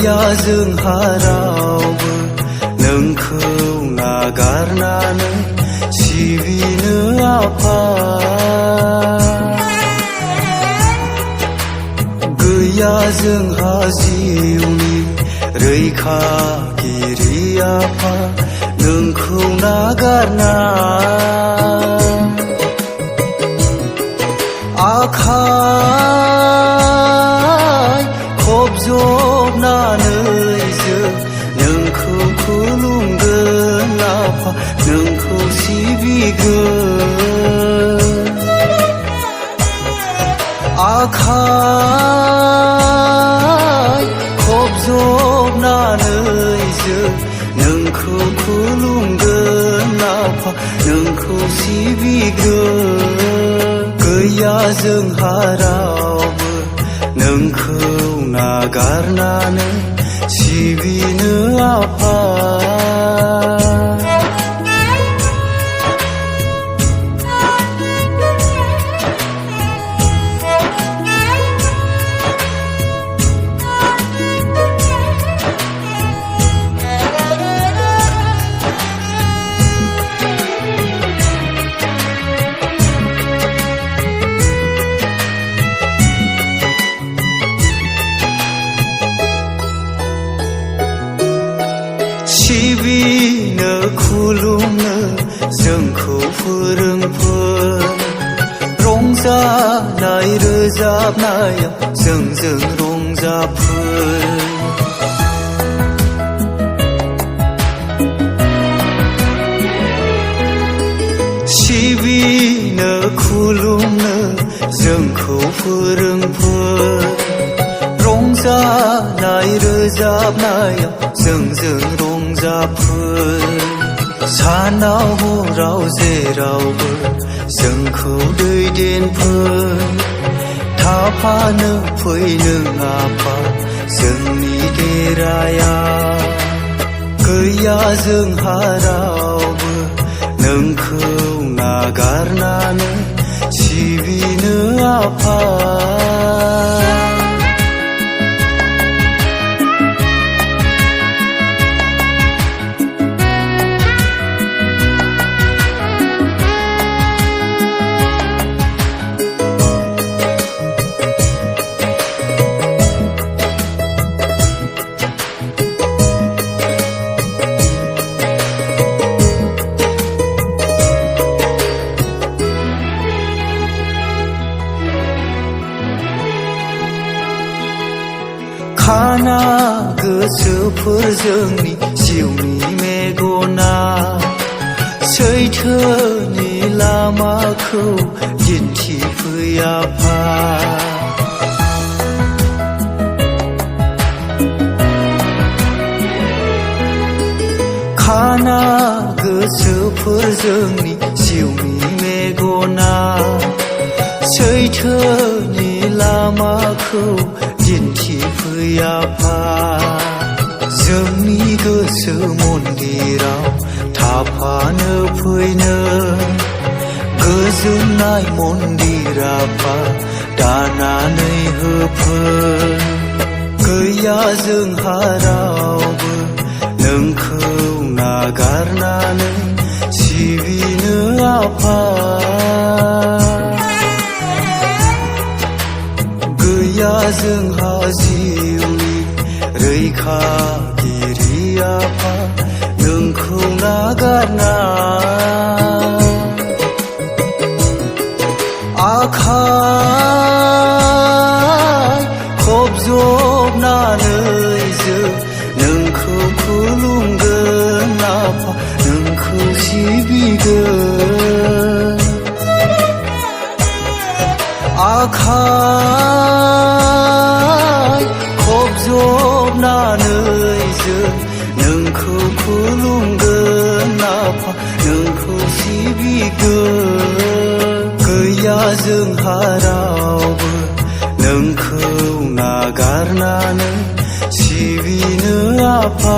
गैया जोंहा रावबो नोंखौ नागारनानै सिबिनो आफा गैया जोंहा जिउनि रैखागिरि आफा नोंखौ नागारना आखाइ खबजबनानै जों नोंखौ खुलुमगोन आफा नोंखौ सिबिगोन आखाइ खबजबनानै जों नोंखौ खुलुमगोन आफा नोंखौ सिबिगोन गैया जोंहा रावबो नोंखौ नागारनानै सिबिनो आफा सिबिनो खुलुमनो जोंखौ फोरोंफोर रंजानाय रोजाबनायाव जोंजों रंजाफोर सिबिनो खुलुमनो जोंखौ फोरोंफोर रंजानाय रोजाबनायाव जोंजों रंजाफोर सानाव हराव जेरावबो जोंखौ दैदेनफोर थाफानो फै नों आफा जोंनि देराया गैया जोंहा रावबो नोंखौ नागारनानै सिबिनो आफा खाना गोसोफोर जोंनि जिउनि मेगना सैथोनि लामाखौ दिन्थिफै आफा खाना गोसोफोर जोंनि जिउनि मेगना सैथोनि लामाखौ दिन्थिफै आफा जोंनि गोसो मन्दिराव थाफानो फैनो गोजोननाय मन्दिर आफा दानानै होफोर गैया जोंहा रावबो नोंखौ नागारनानै सिबिनो आफा गैया जोंहा जिउनि रैखागिरि आफा नोंखौ नागारना आखाइ खबजबनानै जों नोंखौ खुलुमगोन आफा नोंखौ सिबिगोन आखाइ खबजबनानै जों नोंखौ खुलुमगोन आफा नोंखौ सिबिगोन गैया जोंहा रावबो नोंखौ नागारनानै सिबिनो आफा